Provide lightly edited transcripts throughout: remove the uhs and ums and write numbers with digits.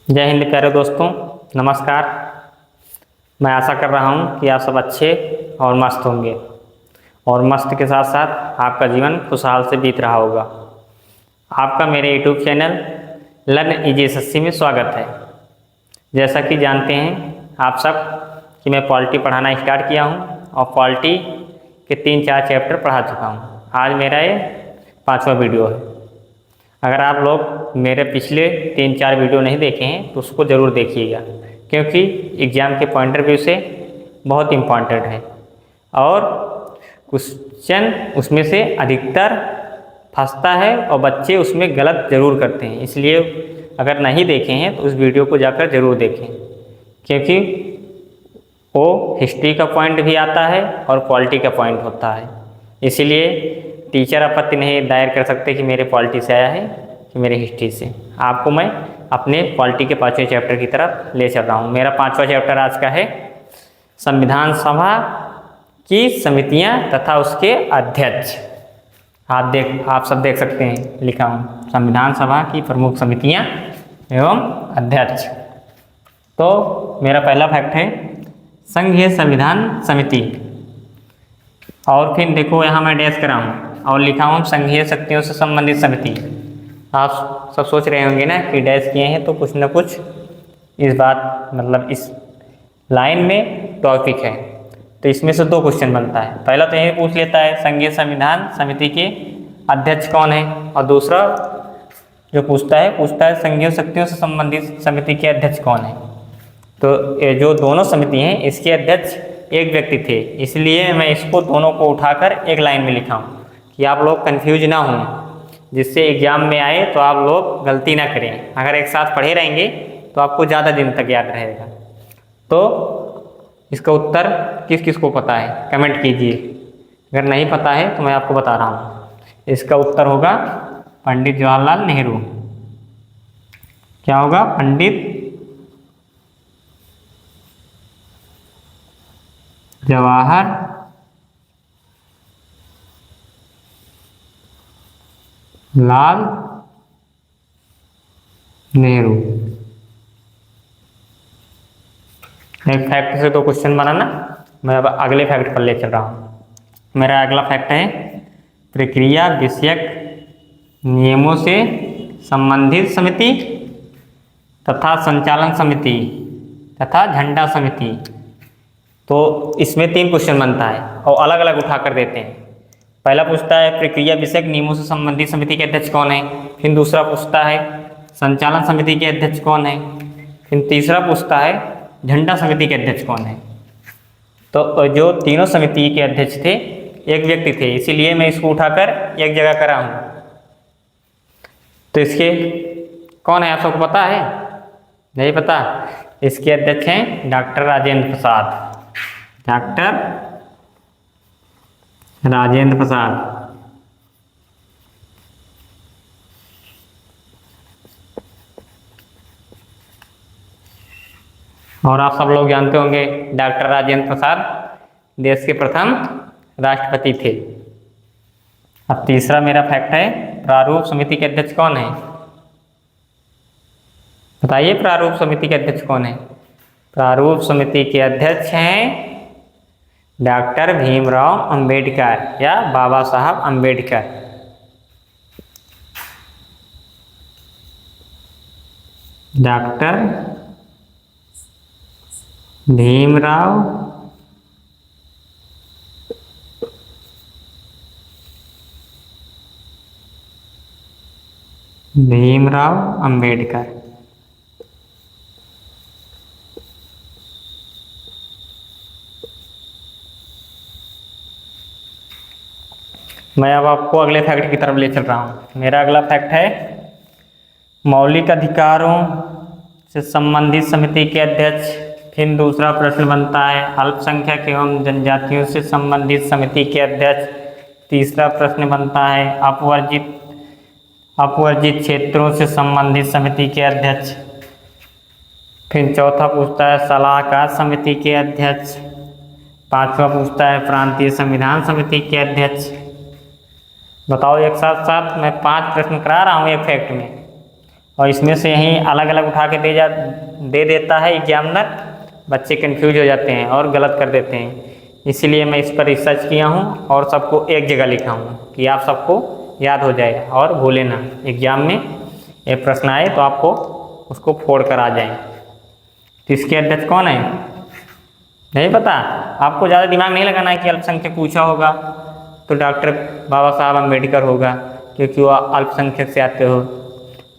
जय हिंद प्यारे दोस्तों, नमस्कार। मैं आशा कर रहा हूँ कि आप सब अच्छे और मस्त होंगे और मस्त के साथ साथ आपका जीवन खुशहाल से बीत रहा होगा। आपका मेरे YouTube channel learn easy SSC में स्वागत है। जैसा कि जानते हैं आप सब कि मैं पॉलिटी पढ़ाना स्टार्ट किया हूँ और पॉलिटी के 3-4 चैप्टर पढ़ा चुका हूँ। आज मेरा ये 5वां वीडियो है। अगर आप लोग मेरे पिछले 3-4 वीडियो नहीं देखे हैं तो उसको ज़रूर देखिएगा, क्योंकि एग्ज़ाम के पॉइंट ऑफ व्यू से बहुत इम्पॉर्टेंट है और क्वेश्चन उसमें से अधिकतर फंसता है और बच्चे उसमें गलत ज़रूर करते हैं। इसलिए अगर नहीं देखे हैं तो उस वीडियो को जाकर ज़रूर देखें, क्योंकि वो हिस्ट्री का पॉइंट भी आता है और पॉलिटी का पॉइंट होता है। इसीलिए टीचर आपत्ति नहीं दायर कर सकते कि मेरे पॉलिटी से आया है कि मेरे हिस्ट्री से। आपको मैं अपने पॉलिटी के 5वें चैप्टर की तरफ ले चल रहा हूँ। मेरा 5वां चैप्टर आज का है संविधान सभा की समितियाँ तथा उसके अध्यक्ष। आप सब देख सकते हैं, लिखा हूँ संविधान सभा की प्रमुख समितियाँ एवं अध्यक्ष। तो मेरा पहला फैक्ट है संघीय संविधान समिति, और फिर देखो यहाँ मैं डैश करा हूँ और लिखा हूँ संघीय शक्तियों से संबंधित समिति। आप सब सोच रहे होंगे ना कि डैश किए हैं तो कुछ न कुछ इस बात मतलब इस लाइन में टॉपिक है। तो इसमें से 2 क्वेश्चन बनता है। पहला तो यही पूछ लेता है संघीय संविधान समिति के अध्यक्ष कौन है, और दूसरा जो पूछता है संघीय शक्तियों से संबंधित समिति के अध्यक्ष कौन है। तो ये जो दोनों समिति हैं इसके अध्यक्ष एक व्यक्ति थे, इसलिए मैं इसको दोनों को उठाकर एक लाइन में लिखा हूँ कि आप लोग कंफ्यूज ना हों, जिससे एग्जाम में आए तो आप लोग गलती ना करें। अगर एक साथ पढ़े रहेंगे तो आपको ज़्यादा दिन तक याद रहेगा। तो इसका उत्तर किस किस को पता है कमेंट कीजिए। अगर नहीं पता है तो मैं आपको बता रहा हूँ, इसका उत्तर होगा पंडित जवाहरलाल नेहरू। क्या होगा? पंडित जवाहर लाल नेहरू। एक फैक्ट से 2 क्वेश्चन बनाना। मैं अब अगले फैक्ट पर ले चल रहा हूँ। मेरा अगला फैक्ट है प्रक्रिया विषयक नियमों से संबंधित समिति तथा संचालन समिति तथा झंडा समिति। तो इसमें 3 क्वेश्चन बनता है और अलग अलग उठा कर देते हैं। पहला पूछता है प्रक्रिया विषयक नियमों से संबंधित समिति के अध्यक्ष कौन है, फिर दूसरा पूछता है संचालन समिति के अध्यक्ष कौन है, फिर तीसरा पूछता है झंडा समिति के अध्यक्ष कौन है। तो जो तीनों समिति के अध्यक्ष थे एक व्यक्ति थे, इसीलिए मैं इसको उठाकर एक जगह करा हूँ। तो इसके कौन है आप सबको पता है? नहीं पता? इसके अध्यक्ष हैं डॉक्टर राजेंद्र प्रसाद। डॉक्टर राजेंद्र प्रसाद। और आप सब लोग जानते होंगे डॉक्टर राजेंद्र प्रसाद देश के प्रथम राष्ट्रपति थे। अब तीसरा मेरा फैक्ट है प्रारूप समिति के अध्यक्ष कौन है? बताइए प्रारूप समिति के अध्यक्ष कौन है? प्रारूप समिति के अध्यक्ष हैं डॉक्टर भीमराव अंबेडकर या बाबा साहब अंबेडकर। डॉक्टर भीमराव अंबेडकर। मैं अब आपको अगले फैक्ट की तरफ ले चल रहा हूँ। मेरा अगला फैक्ट है मौलिक अधिकारों से संबंधित समिति के अध्यक्ष। फिर दूसरा प्रश्न बनता है अल्पसंख्यक एवं जनजातियों से संबंधित समिति के अध्यक्ष। तीसरा प्रश्न बनता है अपवर्जित क्षेत्रों से संबंधित समिति के अध्यक्ष। फिर चौथा पूछता है सलाहकार समिति के अध्यक्ष। 5वां पूछता है प्रांतीय संविधान समिति के अध्यक्ष। बताओ एक साथ साथ मैं 5 प्रश्न करा रहा हूँ एक फैक्ट में, और इसमें से यहीं अलग अलग उठा के दे देता है एग्जामिनर, बच्चे कंफ्यूज हो जाते हैं और गलत कर देते हैं। इसीलिए मैं इस पर रिसर्च किया हूँ और सबको एक जगह लिखा हूँ कि आप सबको याद हो जाए और भूले ना, एग्जाम में एक प्रश्न आए तो आपको उसको फोड़ कर आ जाए। तो इसके अध्यक्ष कौन है? नहीं पता? आपको ज़्यादा दिमाग नहीं लगाना है कि अल्पसंख्यक पूछा होगा तो डॉक्टर बाबा साहब अम्बेडकर होगा, क्योंकि वो अल्पसंख्यक से आते हो।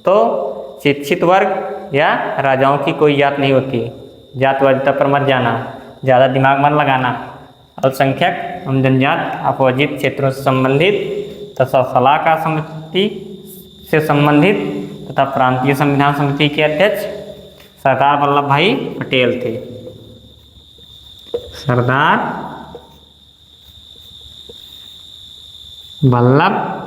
तो शिक्षित वर्ग या राजाओं की कोई जात नहीं होती, जातवादिता पर मत जाना, ज़्यादा दिमाग मत लगाना। अल्पसंख्यक एवं जनजात अपवर्जित क्षेत्रों से संबंधित तथा सलाहकार समिति से संबंधित तथा प्रांतीय संविधान समिति के अध्यक्ष सरदार वल्लभ भाई पटेल थे। सरदार वल्लभ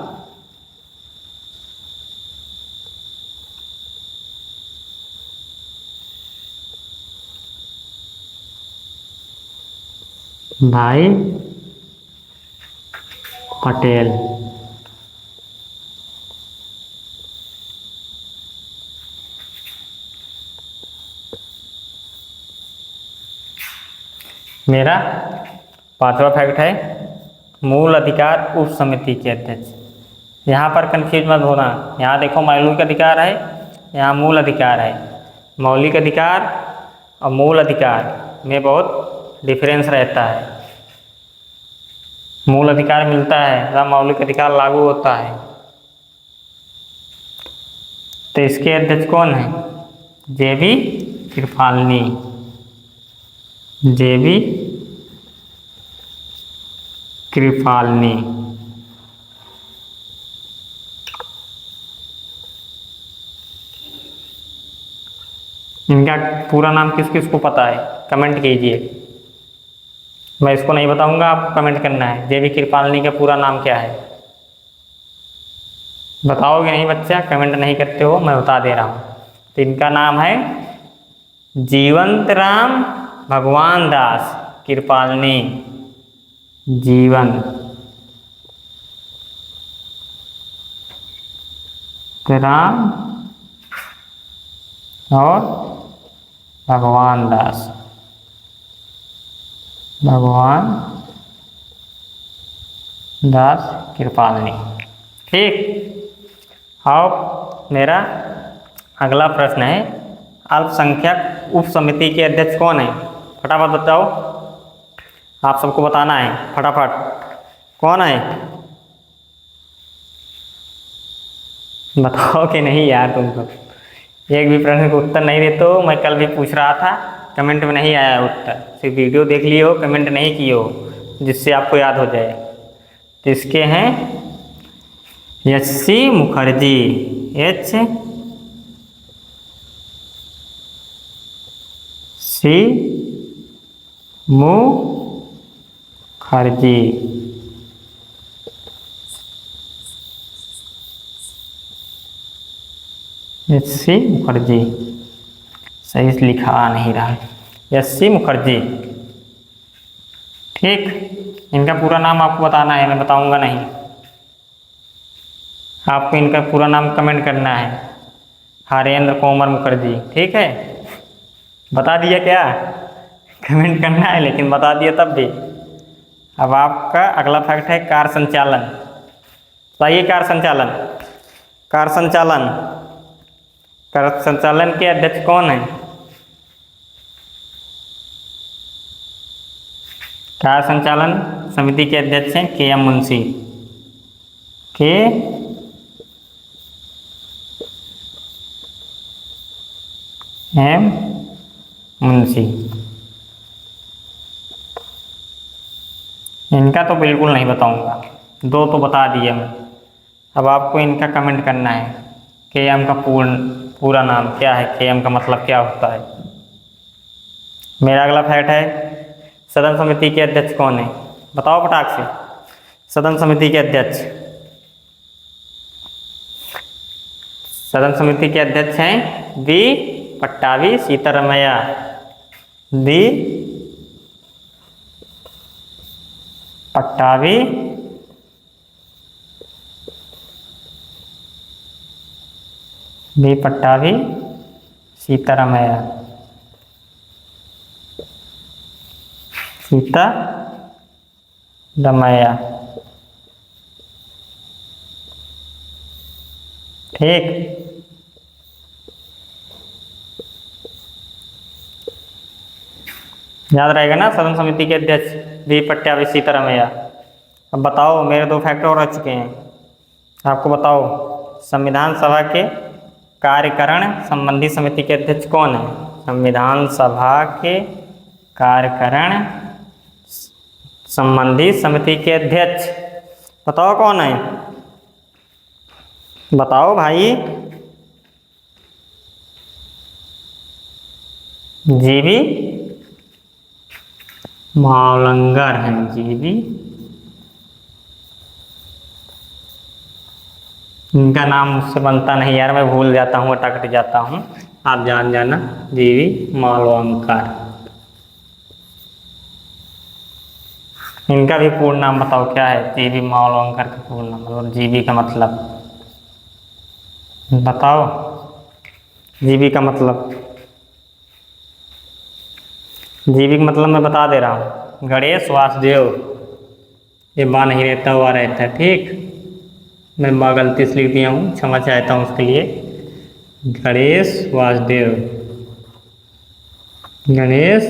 भाई पटेल। मेरा 5वां फैक्ट है मूल अधिकार उप समिति के अध्यक्ष। यहाँ पर कंफ्यूज मत होना, यहाँ देखो मौलिक अधिकार है, यहाँ मूल अधिकार है। मौलिक अधिकार और मूल अधिकार में बहुत डिफरेंस रहता है। मूल अधिकार मिलता है तथा मौलिक अधिकार लागू होता है। तो इसके अध्यक्ष कौन है? जेबी कृपालिनी। जेबी कृपालिनी। इनका पूरा नाम किस किस को पता है? कमेंट कीजिए। मैं इसको नहीं बताऊंगा, आपको कमेंट करना है जेबी कृपालिनी का पूरा नाम क्या है। बताओगे नहीं बच्चा, कमेंट नहीं करते हो, मैं बता दे रहा हूँ। तो इनका नाम है जीवंत राम भगवान दास कृपालिनी। जीवंत राम और भगवान दास, भगवान दास कृपालिनी। ठीक। अब मेरा अगला प्रश्न है अल्पसंख्यक उप समिति के अध्यक्ष कौन है? फटाफट बताओ, आप सबको बताना है फटाफट। कौन है? बताओ कि नहीं यार, तुम लोग एक भी प्रश्न का उत्तर नहीं देते हो। मैं कल भी पूछ रहा था, कमेंट में नहीं आया उत्तर, सिर्फ वीडियो देख लिए हो, कमेंट नहीं किए हो, जिससे आपको याद हो जाए। तो इसके हैं एच.सी. मुखर्जी। एच.सी. मुखर्जी। एच.सी. मुखर्जी, सही से लिखा नहीं रहा। एच.सी. मुखर्जी। ठीक। इनका पूरा नाम आपको बताना है, मैं बताऊंगा नहीं। आपको इनका पूरा नाम कमेंट करना है। हरेंद्र कुमार मुखर्जी। ठीक है, बता दिया क्या? कमेंट करना है लेकिन बता दिया तब भी। अब आपका अगला फैक्ट है कार संचालन। बताइए कार संचालन। कार संचालन, कार संचालन के अध्यक्ष कौन है? कार संचालन समिति के अध्यक्ष हैं के.एम. मुंशी। के एम मुंशी। इनका तो बिल्कुल नहीं बताऊंगा, दो तो बता दिए मैं। अब आपको इनका कमेंट करना है के एम का पूरा नाम क्या है, के एम का मतलब क्या होता है। मेरा अगला फैक्ट है सदन समिति के अध्यक्ष कौन है? बताओ फटाक से। सदन समिति के अध्यक्ष, सदन समिति के अध्यक्ष हैं V Pattabhi Sitaramayya. V Pattabhi B Pattabhi Sitaramayya. Sitaramayya, ठीक। याद रहेगा ना, सदन समिति के अध्यक्ष बी पट्टाभी सीतारामैया। अब बताओ, मेरे 2 फैक्टर और रह चुके हैं, आपको बताओ संविधान सभा के कार्यकारण संबंधी समिति के अध्यक्ष कौन है? संविधान सभा के कार्यकारण संबंधी समिति के अध्यक्ष बताओ कौन है? बताओ भाई। जीवी मावलंकर हैं, जीवी। इनका नाम मुझसे बनता नहीं यार, मैं भूल जाता हूँ, अटक जाता हूँ, आप जान जाना। जीवी मावलंकर, इनका भी पूर्ण नाम बताओ क्या है? जीवी मावलंकर का पूर्ण नाम, मतलब जीवी का मतलब बताओ। जीवी का मतलब, जीवी का मतलब मैं बता दे रहा हूँ, गणेश वासुदेव। ये बा नहीं रहता, हुआ रहता है, ठीक। मैं बा गलती से लिख दिया हूँ, क्षमा चाहता हूँ उसके लिए। गणेश वासुदेव, गणेश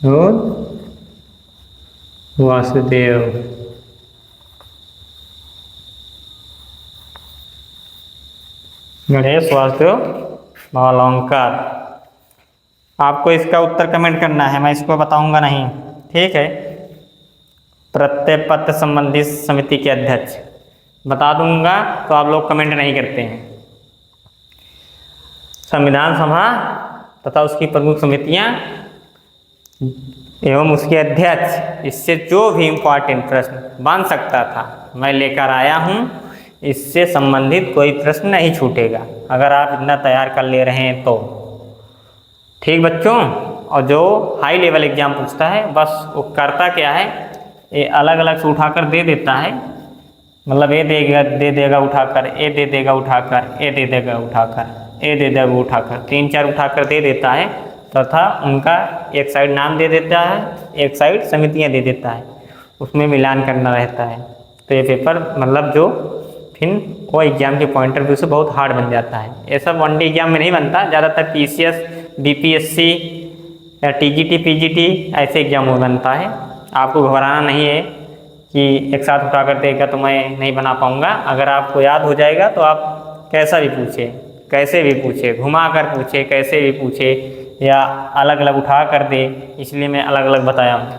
और वासुदेव। गणेश वासुदेव मावलंकर। आपको इसका उत्तर कमेंट करना है, मैं इसको बताऊंगा नहीं, ठीक है। प्रत्यय पत्र संबंधी समिति के अध्यक्ष बता दूंगा तो आप लोग कमेंट नहीं करते हैं। संविधान सभा तथा उसकी प्रमुख समितियां एवं उसके अध्यक्ष, इससे जो भी इम्पोर्टेंट प्रश्न बन सकता था मैं लेकर आया हूं। इससे संबंधित कोई प्रश्न नहीं छूटेगा, अगर आप इतना तैयार कर ले रहे हैं तो, ठीक बच्चों। और जो हाई लेवल एग्जाम पूछता है, बस वो करता क्या है, ये अलग अलग से उठाकर दे देता है, मतलब ये दे देगा उठाकर, ये दे देगा उठाकर, ये दे देगा उठाकर, ये दे देगा उठाकर, 3-4 उठाकर दे देता है, तथा उनका एक साइड नाम दे देता है, एक साइड समितियां दे देता है, उसमें मिलान करना रहता है। तो ये पेपर मतलब जो फिर वो एग्जाम के पॉइंट ऑफ व्यू से बहुत हार्ड बन जाता है। ये सब वनडे एग्जाम में नहीं बनता, ज़्यादातर PCS, BPSC या TGT, PGT ऐसे एग्जाम में बनता है। आपको घबराना नहीं है कि एक साथ उठा कर देगा तो मैं नहीं बना पाऊँगा। अगर आपको याद हो जाएगा तो आप कैसा भी पूछे, कैसे भी पूछे, घुमा कर पूछे, कैसे भी पूछे, या अलग अलग उठा कर दे, इसलिए मैं अलग अलग बताया हूँ।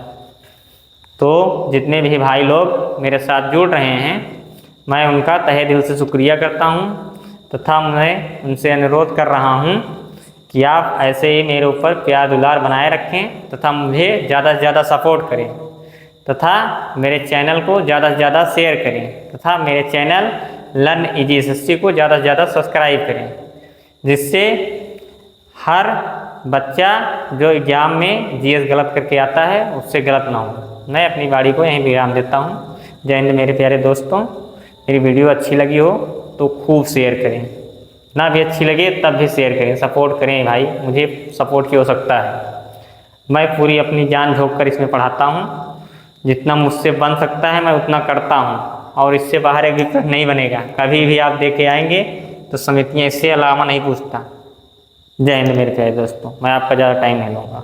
तो जितने भी भाई लोग मेरे साथ जुड़ रहे हैं, मैं उनका तहे दिल से शुक्रिया करता हूँ, तथा मैं उनसे अनुरोध कर रहा हूँ कि आप ऐसे ही मेरे ऊपर प्यार दुलार बनाए रखें, तथा मुझे ज़्यादा से ज़्यादा सपोर्ट करें, तथा मेरे चैनल को ज़्यादा से ज़्यादा शेयर करें, तथा मेरे चैनल लर्न इजी SSC को ज़्यादा से ज़्यादा सब्सक्राइब करें, जिससे हर बच्चा जो एग्ज़ाम में GS गलत करके आता है उससे गलत ना हो। मैं अपनी बाड़ी को यहीं विराम देता हूँ। जय हिंद मेरे प्यारे दोस्तों। मेरी वीडियो अच्छी लगी हो तो खूब शेयर करें, ना भी अच्छी लगे तब भी शेयर करें, सपोर्ट करें भाई, मुझे सपोर्ट की आवश्यकता है। मैं पूरी अपनी जान झोंक कर इसमें पढ़ाता हूँ, जितना मुझसे बन सकता है मैं उतना करता हूँ, और इससे बाहर एक भी प्रश्न नहीं बनेगा। कभी भी आप देखे आएंगे तो समितियाँ इससे अलावा नहीं पूछता। जय हिंद मेरे प्यारे दोस्तों, मैं आपका ज़्यादा टाइम नहीं लूँगा।